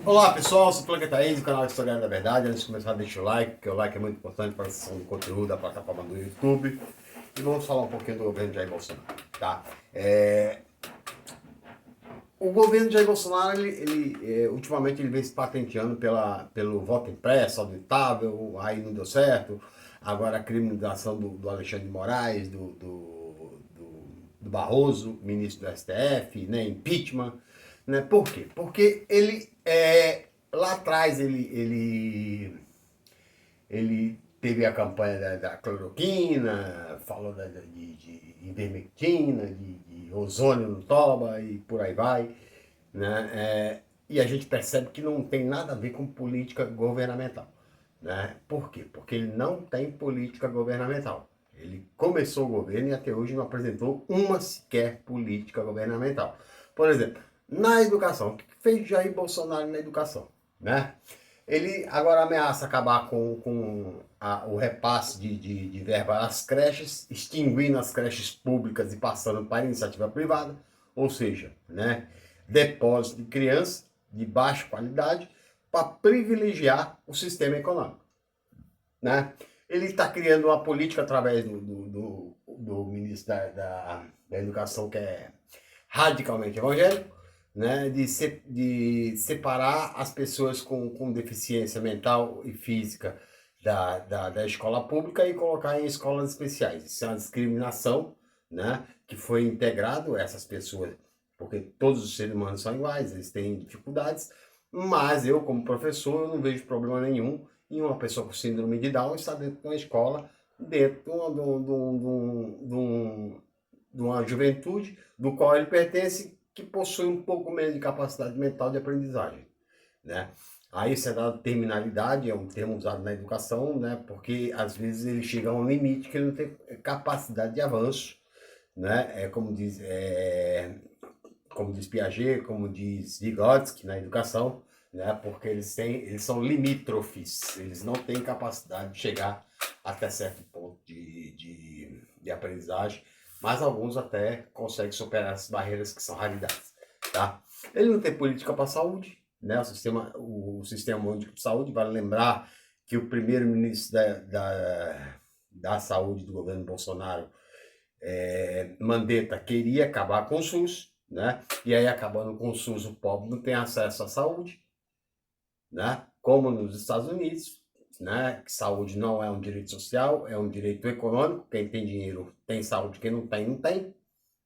Olá pessoal, sou o Planeta Thaís, do canal História da Verdade. Antes de começar, deixa o like, porque o like é muito importante para a sessão do conteúdo da plataforma do YouTube. E vamos falar um pouquinho do governo Jair Bolsonaro, tá? O governo Jair Bolsonaro, ultimamente ele vem se patenteando pelo voto impresso, auditável, aí não deu certo. Agora a criminalização do Alexandre de Moraes, do Barroso, ministro do STF, né, impeachment. Né? Por quê? Porque lá atrás ele teve a campanha da cloroquina, falou de ivermectina, de ozônio no toba e por aí vai. Né? E a gente percebe que não tem nada a ver com política governamental. Né? Por quê? Porque ele não tem política governamental. Ele começou o governo e até hoje não apresentou uma sequer política governamental. Por exemplo, na educação, o que fez Jair Bolsonaro na educação? Né? Ele agora ameaça acabar com o repasse de verba às creches, extinguindo as creches públicas e passando para a iniciativa privada, ou seja, né, depósito de crianças de baixa qualidade para privilegiar o sistema econômico. Né? Ele está criando uma política através do ministro da Educação, que é radicalmente evangélico, né, de separar as pessoas com deficiência mental e física da escola pública e colocar em escolas especiais. Isso é uma discriminação, né, que foi integrado essas pessoas, porque todos os seres humanos são iguais, eles têm dificuldades, mas eu, como professor, eu não vejo problema nenhum em uma pessoa com síndrome de Down estar dentro de uma escola, dentro de uma juventude do qual ele pertence, que possui um pouco menos de capacidade mental de aprendizagem. Né? Aí isso é dado terminalidade, é um termo usado na educação, né? Porque às vezes ele chega a um limite que ele não tem capacidade de avanço. Né? Como diz Piaget, como diz Vygotsky na educação, né? Porque eles são limítrofes, eles não têm capacidade de chegar até certo ponto de aprendizagem, mas alguns até conseguem superar essas barreiras que são raridades. Tá? Ele não tem política para a saúde, né? O sistema único de saúde, vale lembrar que o primeiro-ministro da saúde do governo Bolsonaro, Mandetta, queria acabar com o SUS, né? E aí, acabando com o SUS, o pobre não tem acesso à saúde, né? Como nos Estados Unidos, né? Que saúde não é um direito social, é um direito econômico. Quem tem dinheiro tem saúde, quem não tem, não tem.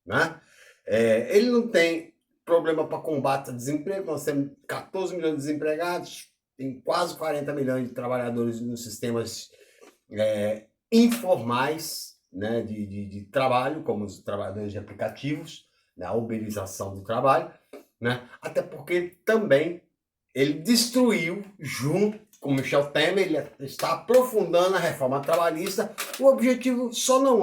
Né? Ele não tem problema para combate ao desemprego. Nós temos 14 milhões de desempregados, tem quase 40 milhões de trabalhadores nos sistemas informais, né, de trabalho, como os trabalhadores de aplicativos, né, a uberização do trabalho, né, até porque também ele destruiu, junto com Michel Temer, ele está aprofundando a reforma trabalhista. O objetivo só não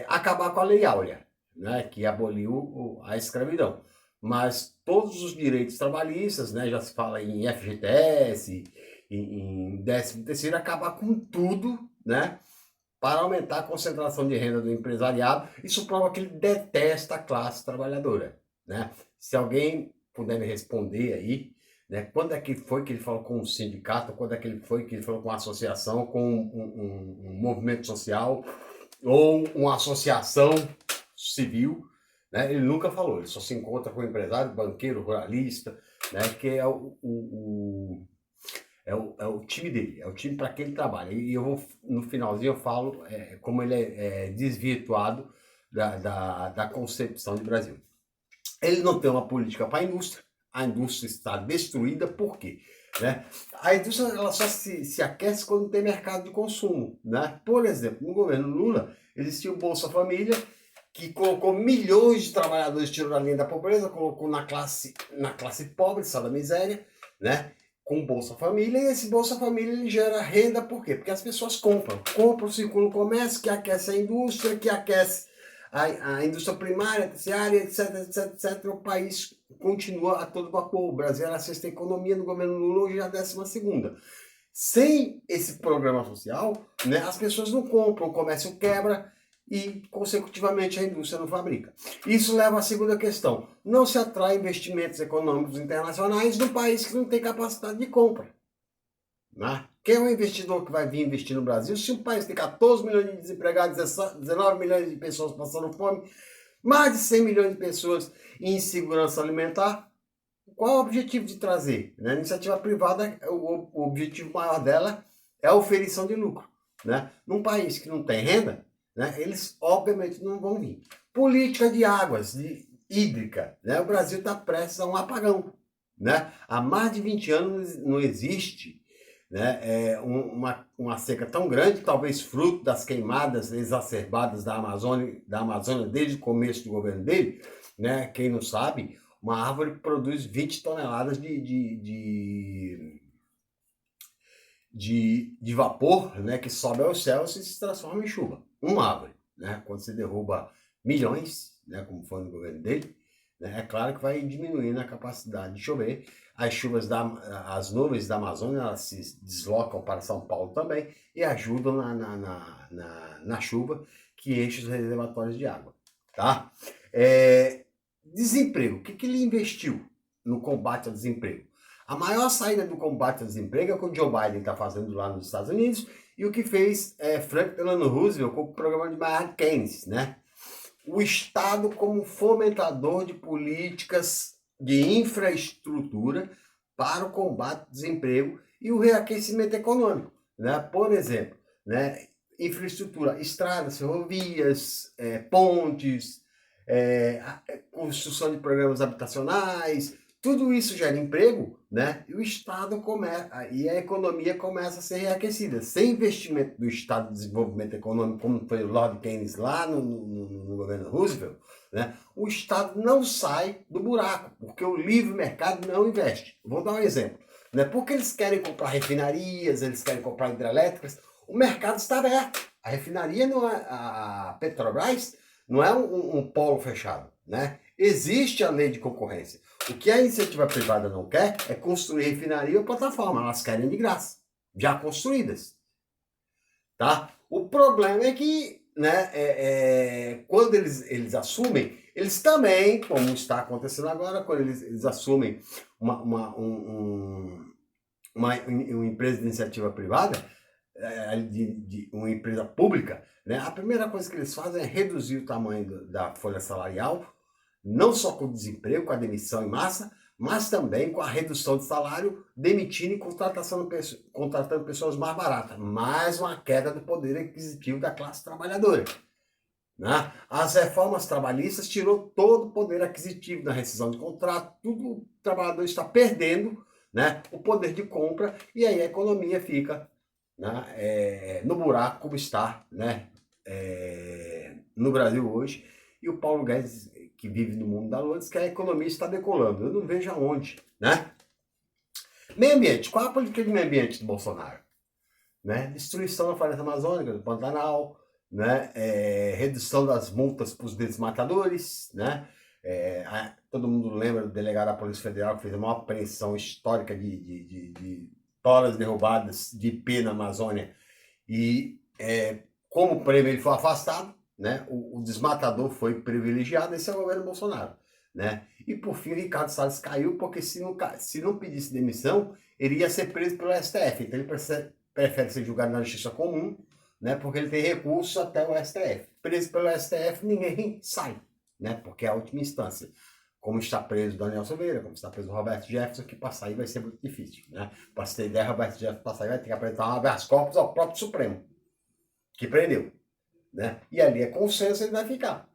acabar com a Lei Áurea, né, que aboliu a escravidão. Mas todos os direitos trabalhistas, né, já se fala em FGTS, em 13º, acabar com tudo, né, para aumentar a concentração de renda do empresariado. Isso prova que ele detesta a classe trabalhadora. Né? Se alguém puder me responder aí, né, quando é que foi que ele falou com um sindicato, quando é que foi que ele falou com uma associação, com um movimento social ou uma associação civil, né? Ele nunca falou, ele só se encontra com empresário, banqueiro, ruralista, né? Que é o time dele, é o time para que ele trabalha. E eu vou, no finalzinho eu falo como ele é desvirtuado da concepção de Brasil. Ele não tem uma política para a indústria está destruída. Por quê? Né? A indústria ela só se aquece quando tem mercado de consumo. Né? Por exemplo, no governo Lula, existia o Bolsa Família, que colocou milhões de trabalhadores, tirou da linha da pobreza, colocou na classe pobre, só da miséria, né? Com Bolsa Família, e esse Bolsa Família ele gera renda. Por quê? Porque as pessoas compram, circulam o comércio, que aquece a indústria, que aquece a indústria primária, terciária, etc, etc, etc. O país continua a todo vapor. O Brasil era a sexta economia no governo Lula, hoje é a 12ª. Sem esse programa social, né, as pessoas não compram, o comércio quebra, e, consecutivamente, a indústria não fabrica. Isso leva à segunda questão. Não se atrai investimentos econômicos internacionais num país que não tem capacidade de compra. Né? Quem é o investidor que vai vir investir no Brasil? Se um país tem 14 milhões de desempregados, 19 milhões de pessoas passando fome, mais de 100 milhões de pessoas em insegurança alimentar, qual é o objetivo de trazer? A iniciativa privada, o objetivo maior dela é a oferição de lucro. Né? Num país que não tem renda, né, eles obviamente não vão vir. Política de águas, hídrica. Né? O Brasil está prestes a um apagão. Né? Há mais de 20 anos não existe, né, uma seca tão grande, talvez fruto das queimadas exacerbadas da Amazônia desde o começo do governo dele. Né? Quem não sabe, uma árvore produz 20 toneladas de vapor, né, que sobe aos céus e se transforma em chuva. Uma árvore. Né? Quando você derruba milhões, né, como foi no governo dele, né, é claro que vai diminuindo a capacidade de chover. As nuvens da Amazônia, elas se deslocam para São Paulo também e ajudam na chuva que enche os reservatórios de água. Tá? Desemprego. O que ele investiu no combate ao desemprego? A maior saída do combate ao desemprego é o que o Joe Biden está fazendo lá nos Estados Unidos e o que fez Franklin Delano Roosevelt com o programa de Maynard Keynes, né? O Estado como fomentador de políticas de infraestrutura para o combate ao desemprego e o reaquecimento econômico. Né? Por exemplo, né, infraestrutura, estradas, ferrovias, pontes, construção de programas habitacionais, tudo isso gera emprego, né? E o Estado e a economia começa a ser reaquecida. Sem investimento do Estado de Desenvolvimento Econômico, como foi o Lord Keynes lá no governo Roosevelt, né? O Estado não sai do buraco, porque o livre mercado não investe. Vou dar um exemplo. Né? Porque eles querem comprar refinarias, eles querem comprar hidrelétricas, o mercado está aberto. A refinaria não é, a Petrobras não é um polo fechado, né? Existe a lei de concorrência. O que a iniciativa privada não quer é construir refinaria ou plataforma. Elas querem de graça, já construídas. Tá? O problema é que, né, quando eles assumem, eles também, como está acontecendo agora, quando eles assumem uma empresa de iniciativa privada, uma empresa pública, né, a primeira coisa que eles fazem é reduzir o tamanho da folha salarial, não só com o desemprego, com a demissão em massa, mas também com a redução de salário, demitindo e contratando pessoas mais baratas. Mais uma queda do poder aquisitivo da classe trabalhadora. Né? As reformas trabalhistas tirou todo o poder aquisitivo na rescisão de contrato, tudo o trabalhador está perdendo, né, o poder de compra, e aí a economia fica, né, no buraco como está, né, no Brasil hoje. E o Paulo Guedes, que vive no mundo da lua, diz que a economia está decolando. Eu não vejo aonde, né? Meio ambiente. Qual é a política de meio ambiente do Bolsonaro? Né? Destruição da floresta amazônica, do Pantanal, né? Redução das multas para os desmatadores, né? Todo mundo lembra do delegado da Polícia Federal que fez a maior apreensão histórica de toras derrubadas de IP na Amazônia e como prêmio ele foi afastado. Né? O desmatador foi privilegiado, esse é o governo Bolsonaro. Né? E por fim, o Ricardo Salles caiu, porque se não pedisse demissão, ele ia ser preso pelo STF. Então ele prefere ser julgado na justiça comum, né? Porque ele tem recurso até o STF. Preso pelo STF, ninguém sai, né? Porque é a última instância. Como está preso Daniel Silveira, como está preso Roberto Jefferson, que para sair vai ser muito difícil. Né? Para você ter ideia, Roberto Jefferson para sair vai ter que apresentar um habeas corpus ao próprio Supremo, que prendeu. Né? E ali é consenso, ele vai ficar.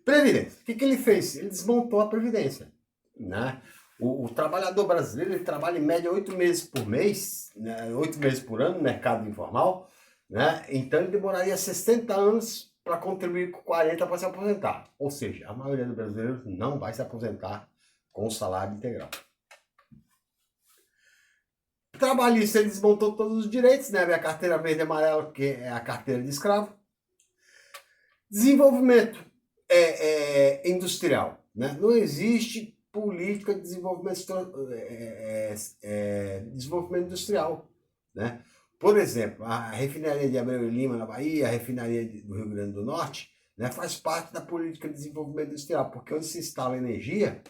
Previdência. O que ele fez? Ele desmontou a Previdência. Né? O trabalhador brasileiro ele trabalha em média 8 meses por mês, né? 8 meses por ano no mercado informal. Né? Então ele demoraria 60 anos para contribuir com 40 para se aposentar. Ou seja, a maioria dos brasileiros não vai se aposentar com o salário integral. Trabalhista, ele desmontou todos os direitos, né? A carteira verde e amarela, que é a carteira de escravo. Desenvolvimento industrial. Né? Não existe política de desenvolvimento industrial. Né? Por exemplo, a refinaria de Abreu e Lima, na Bahia, a refinaria do Rio Grande do Norte, né, faz parte da política de desenvolvimento industrial, porque onde se instala energia,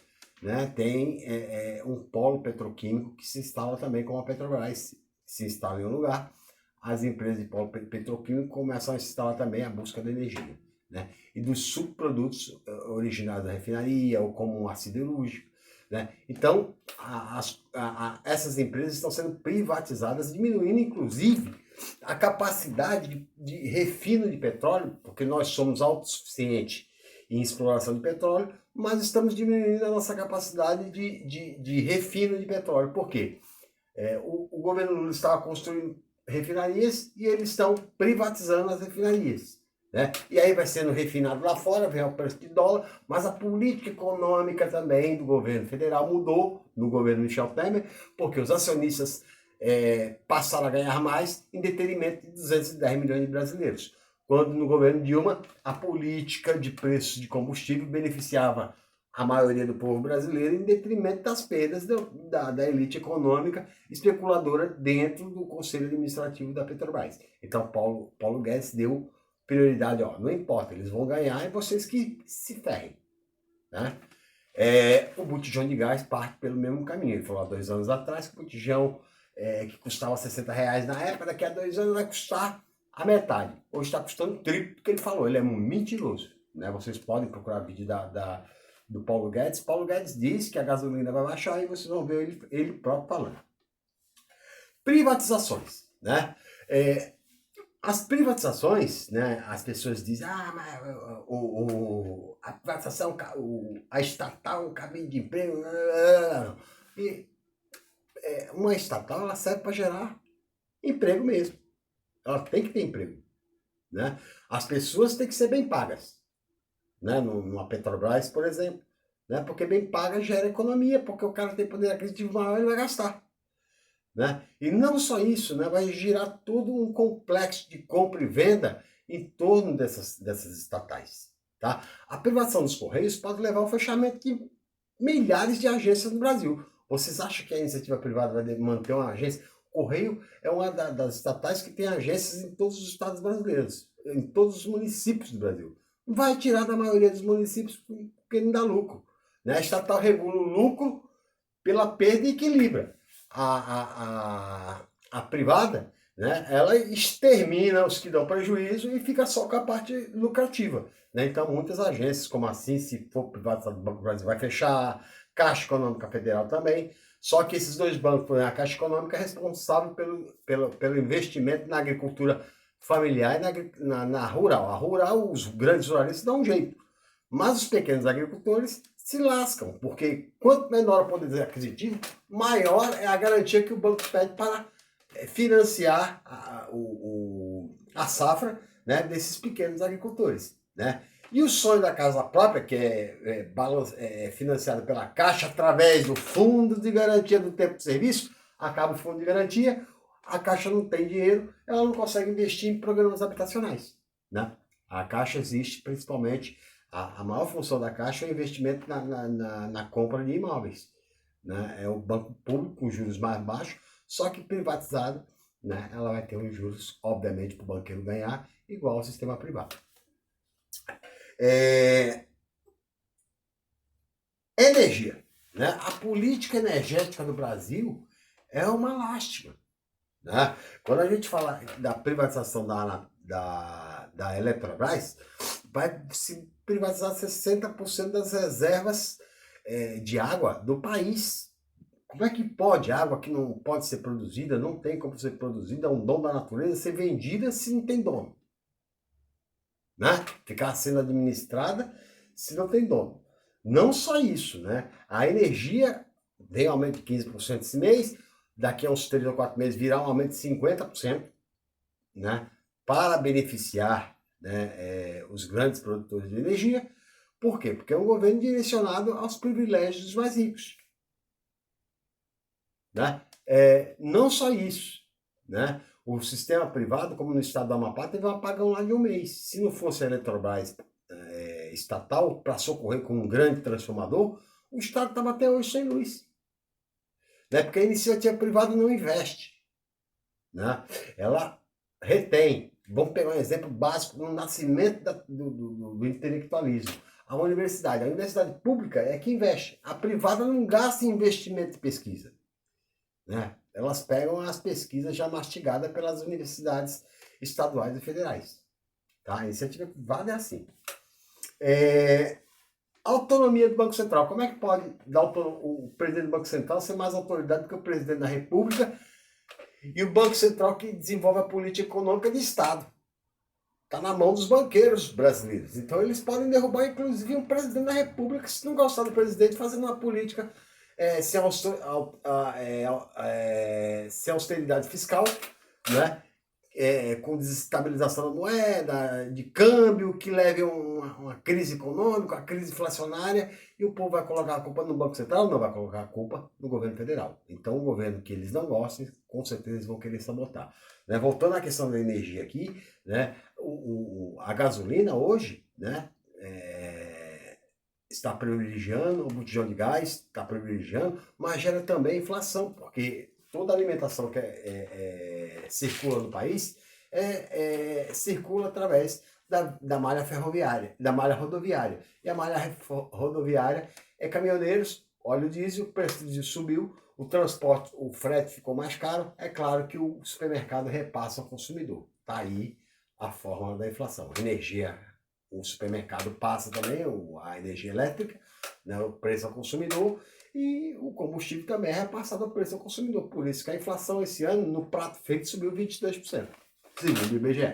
né, tem um polo petroquímico que se instala também, como a Petrobras se instala em um lugar, as empresas de polo petroquímico começam a se instalar também a busca da energia, né, e dos subprodutos originados da refinaria, ou como um ácido siderúrgico, né? Então, essas empresas estão sendo privatizadas, diminuindo, inclusive, a capacidade de refino de petróleo, porque nós somos autossuficientes em exploração de petróleo, mas estamos diminuindo a nossa capacidade de refino de petróleo. Por quê? O governo Lula estava construindo refinarias e eles estão privatizando as refinarias. Né? E aí vai sendo refinado lá fora, vem o preço de dólar, mas a política econômica também do governo federal mudou no governo Michel Temer, porque os acionistas passaram a ganhar mais em detrimento de 210 milhões de brasileiros. Quando no governo Dilma, a política de preços de combustível beneficiava a maioria do povo brasileiro em detrimento das perdas da elite econômica especuladora dentro do Conselho Administrativo da Petrobras. Então, Paulo Guedes deu prioridade, ó, não importa, eles vão ganhar e vocês que se ferrem. Né? O botijão de gás parte pelo mesmo caminho. Ele falou há 2 anos atrás que o botijão que custava R$60 na época, daqui a 2 anos vai custar a metade. Hoje está custando o triplo do que ele falou. Ele é um mentiroso. Né? Vocês podem procurar vídeo do Paulo Guedes. Paulo Guedes diz que a gasolina vai baixar e vocês vão ver ele próprio falando. Privatizações. Né? As privatizações, né, as pessoas dizem, mas a privatização, a estatal é um caminho de emprego. E uma estatal ela serve para gerar emprego mesmo. Ela tem que ter emprego. Né? As pessoas têm que ser bem pagas. Né? Numa Petrobras, por exemplo. Né? Porque bem paga gera economia, porque o cara tem poder aquisitivo maior e vai gastar. Né? E não só isso, né? Vai girar todo um complexo de compra e venda em torno dessas estatais. Tá? A privatização dos Correios pode levar ao fechamento de milhares de agências no Brasil. Vocês acham que a iniciativa privada vai manter uma agência? O Correio é uma das estatais que tem agências em todos os estados brasileiros, em todos os municípios do Brasil. Vai tirar da maioria dos municípios porque não dá lucro. Né? A estatal regula o lucro pela perda e equilibra. A privada, né, ela extermina os que dão prejuízo e fica só com a parte lucrativa. Né? Então, muitas agências, como assim, se for privatizado, o Banco do Brasil vai fechar, Caixa Econômica Federal também. Só que esses dois bancos, a Caixa Econômica é responsável pelo investimento na agricultura familiar e na rural. A rural, os grandes ruralistas dão um jeito. Mas os pequenos agricultores se lascam, porque quanto menor o poder aquisitivo, maior é a garantia que o banco pede para financiar a safra, né, desses pequenos agricultores. Né? E o sonho da casa própria, que é financiado pela Caixa através do Fundo de Garantia do Tempo de Serviço, acaba o Fundo de Garantia, a Caixa não tem dinheiro, ela não consegue investir em programas habitacionais. Né? A Caixa existe principalmente, a maior função da Caixa é o investimento na compra de imóveis. Né? É o banco público com juros mais baixos, só que privatizado, né, ela vai ter uns juros, obviamente, para o banqueiro ganhar, igual ao sistema privado. Energia. Né? A política energética do Brasil é uma lástima. Né? Quando a gente fala da privatização da Eletrobras, vai se privatizar 60% das reservas de água do país. Como é que pode água que não pode ser produzida, não tem como ser produzida, é um dom da natureza, ser vendida se não tem dono? Né? Ficar sendo administrada se não tem dono. Não só isso, né? A energia tem um aumento de 15% esse mês, daqui a uns 3 ou 4 meses virá um aumento de 50%, né? Para beneficiar, né, os grandes produtores de energia. Por quê? Porque é um governo direcionado aos privilégios dos mais ricos. Né? Não só isso, né? O sistema privado, como no estado do Amapá, teve um apagão lá de um mês. Se não fosse a Eletrobras estatal para socorrer com um grande transformador, o estado estava até hoje sem luz. Né? Porque a iniciativa privada não investe. né? Ela retém. Vamos pegar um exemplo básico no nascimento do intelectualismo. A universidade pública é que investe. A privada não gasta em investimento de pesquisa, né? Elas pegam as pesquisas já mastigadas pelas universidades estaduais e federais. Tá? A iniciativa privada é assim. Autonomia do Banco Central. Como é que pode dar o presidente do Banco Central ser mais autoridade do que o presidente da República e o Banco Central que desenvolve a política econômica de Estado? Está na mão dos banqueiros brasileiros. Então eles podem derrubar, inclusive, um presidente da República se não gostar do presidente fazendo uma política sem austeridade fiscal, né? Com desestabilização da moeda, de câmbio, que leve a uma crise econômica, uma crise inflacionária, e o povo vai colocar a culpa no Banco Central? Não vai colocar a culpa no governo federal. Então, o governo que eles não gostem, com certeza eles vão querer sabotar. Né? Voltando à questão da energia aqui, né? A gasolina hoje, né? Está privilegiando, o botijão de gás está privilegiando, mas gera também inflação, porque toda a alimentação que circula no país circula através da malha ferroviária, da malha rodoviária. E a malha rodoviária é caminhoneiros, óleo diesel, o preço do diesel subiu, o transporte, o frete ficou mais caro, é claro que o supermercado repassa ao consumidor. Está aí a fórmula da inflação. Energia, o supermercado passa também a energia elétrica, né, o preço ao consumidor, e o combustível também é repassado ao preço ao consumidor. Por isso que a inflação esse ano, no prato feito, subiu 22%, segundo o IBGE.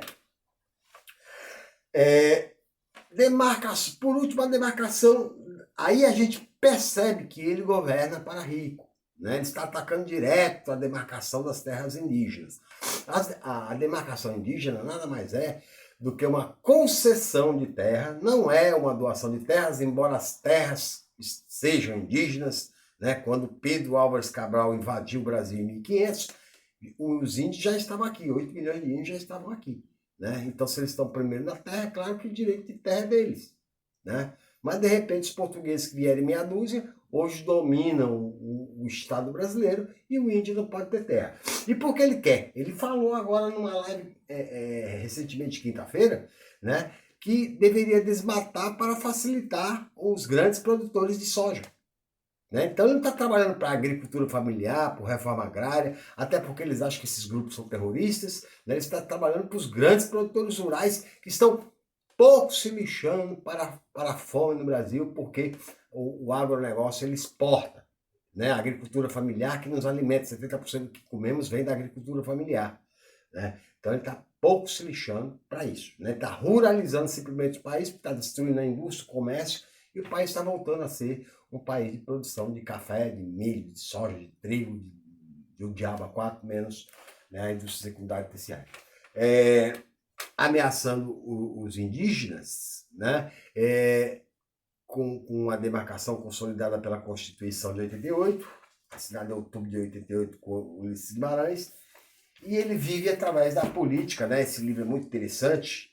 Por último, a demarcação, aí a gente percebe que ele governa para rico. Né? Ele está atacando direto a demarcação das terras indígenas. A demarcação indígena nada mais é do que uma concessão de terra, não é uma doação de terras, embora as terras sejam indígenas. Né? Quando Pedro Álvares Cabral invadiu o Brasil em 1500, os índios já estavam aqui, 8 milhões de índios já estavam aqui. Né? Então, se eles estão primeiro na terra, é claro que o direito de terra é deles. Né? Mas, de repente, os portugueses que vieram em meia dúzia, hoje dominam o Estado brasileiro e o índio não pode ter terra. E por que ele quer? Ele falou agora numa live recentemente, quinta-feira, né, que deveria desmatar para facilitar os grandes produtores de soja. Né? Então ele não está trabalhando para a agricultura familiar, por reforma agrária, até porque eles acham que esses grupos são terroristas. Né? Ele está trabalhando para os grandes produtores rurais que estão pouco se lixando para a fome no Brasil, porque o agronegócio ele exporta. Né? A agricultura familiar que nos alimenta, 70% do que comemos vem da agricultura familiar. Né? Então ele está pouco se lixando para isso. Né? Está ruralizando simplesmente o país, está destruindo a indústria, o comércio, e o país está voltando a ser um país de produção de café, de milho, de soja, de trigo, de um diabo a quatro, menos, né, a indústria secundária e terciária. Ameaçando os indígenas, né, com a demarcação consolidada pela Constituição de 88, assinada em outubro de 88 com Ulisses Guimarães, e ele vive através da política, né, esse livro é muito interessante,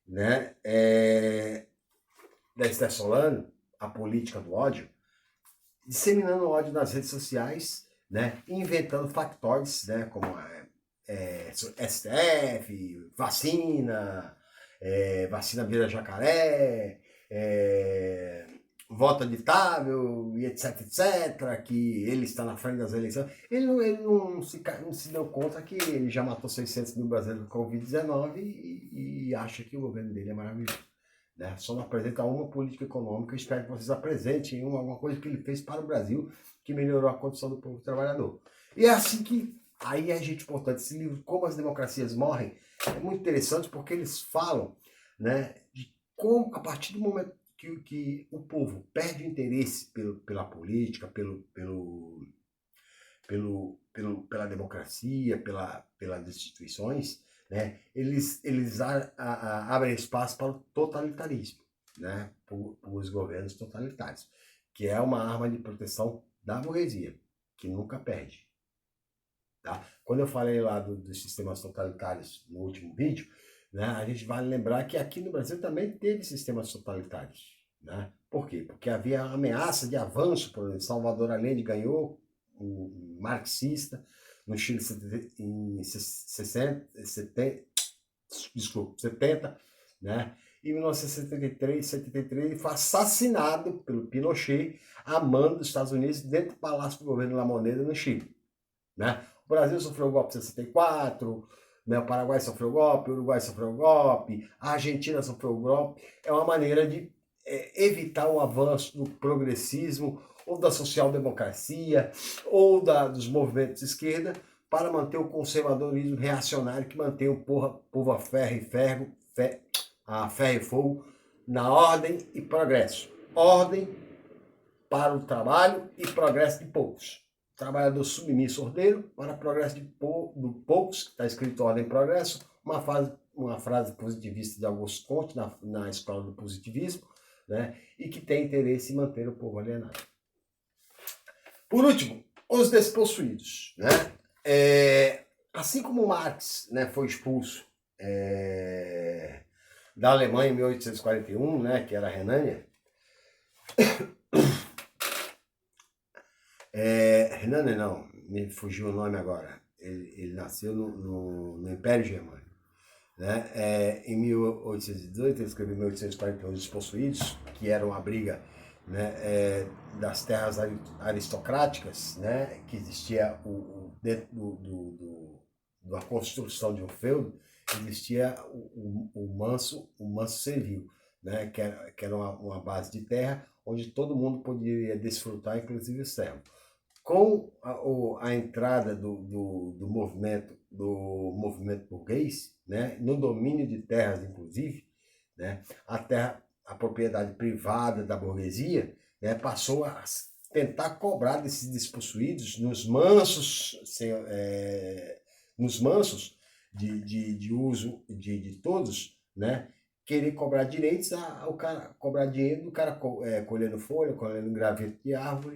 né, da Esther Solano, A Política do Ódio, disseminando ódio nas redes sociais, né, inventando factóides, né, como STF, vacina, vacina vira jacaré, voto editável, e etc, etc, que ele está na frente das eleições. Ele não se deu conta que ele já matou 600 mil brasileiros com Covid-19 e acha que o governo dele é maravilhoso. Né? Só não apresenta uma política econômica. Eu espero que vocês apresentem alguma coisa que ele fez para o Brasil que melhorou a condição do povo trabalhador. E é assim que, aí é gente importante, esse livro, Como as Democracias Morrem, é muito interessante porque eles falam, né, de como, a partir do momento que o povo perde o interesse pela política, pela democracia, pelas instituições, né, eles abrem espaço para o totalitarismo, né, para os governos totalitários, que é uma arma de proteção da burguesia, que nunca perde. Tá? Quando eu falei lá dos sistemas totalitários no último vídeo, né, a gente vai lembrar que aqui no Brasil também teve sistemas totalitários. Né? Por quê? Porque havia ameaça de avanço, por exemplo, Salvador Allende ganhou, um marxista, no Chile em 70, né? Em 1973, ele foi assassinado pelo Pinochet, a mando dos Estados Unidos, dentro do Palácio do Governo La Moneda, no Chile. Né? O Brasil sofreu o golpe em 64, né? O Paraguai sofreu o golpe, o Uruguai sofreu o golpe, a Argentina sofreu o golpe. É uma maneira de evitar o avanço do progressismo, ou da social-democracia, ou dos movimentos de esquerda, para manter o conservadorismo reacionário que mantém o povo a ferro e fogo na ordem e progresso. Ordem para o trabalho e progresso de poucos. Trabalhador submisso ordeiro para progresso do poucos, está escrito ordem e progresso, uma frase positivista de Augusto Comte na escola do positivismo, né, e que tem interesse em manter o povo alienado. Por último, os despossuídos. Né? Assim como Marx, né, foi expulso da Alemanha em 1841, né, que era a Renânia, Renânia não, me fugiu o nome agora, ele nasceu no Império Germânico. Né? Em 1818, ele escreveu em 1841 Os Despossuídos, que era uma briga, né, das terras aristocráticas, né, que existia dentro da construção de um feudo, existia o manso servil, né, que era uma base de terra onde todo mundo poderia desfrutar, inclusive o servo. Com a entrada do movimento burguês, né, no domínio de terras, inclusive, né, a propriedade privada da burguesia, né, passou a tentar cobrar desses despossuídos nos mansos de uso de todos, né, querer cobrar direitos ao cara, cobrar dinheiro do cara colhendo folha, colhendo graveto de árvore,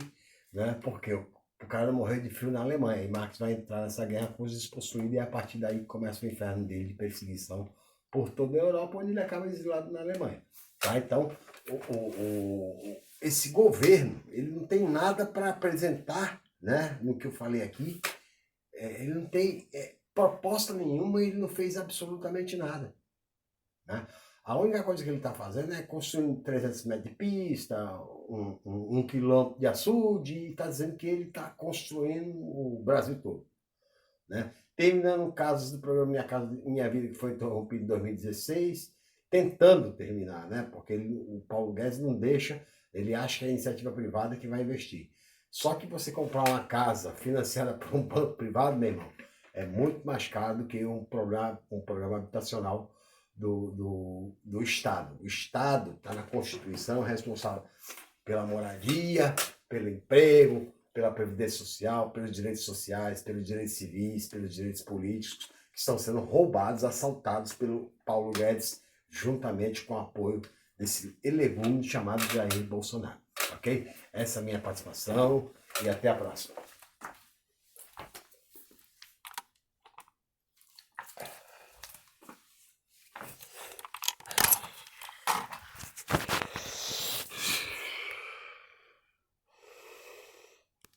né, porque o cara não morreu de frio na Alemanha. E Marx vai entrar nessa guerra com os despossuídos e a partir daí começa o inferno dele de perseguição por toda a Europa, onde ele acaba exilado na Alemanha. Tá? Então, esse governo, ele não tem nada para apresentar, né, no que eu falei aqui. Ele não tem proposta nenhuma, ele não fez absolutamente nada. Né? A única coisa que ele está fazendo é construindo 300 metros de pista, 1 quilômetro de açude, e está dizendo que ele está construindo o Brasil todo. Né? Terminando casos do programa Minha Vida, que foi interrompido em 2016, tentando terminar, né? Porque o Paulo Guedes não deixa, ele acha que é a iniciativa privada que vai investir. Só que você comprar uma casa financiada por um banco privado, meu irmão, é muito mais caro do que um programa habitacional do Estado. O Estado está na Constituição, responsável pela moradia, pelo emprego, pela previdência social, pelos direitos sociais, pelos direitos civis, pelos direitos políticos, que estão sendo roubados, assaltados pelo Paulo Guedes, juntamente com o apoio desse elegume chamado Jair Bolsonaro. Ok? Essa é a minha participação e até a próxima.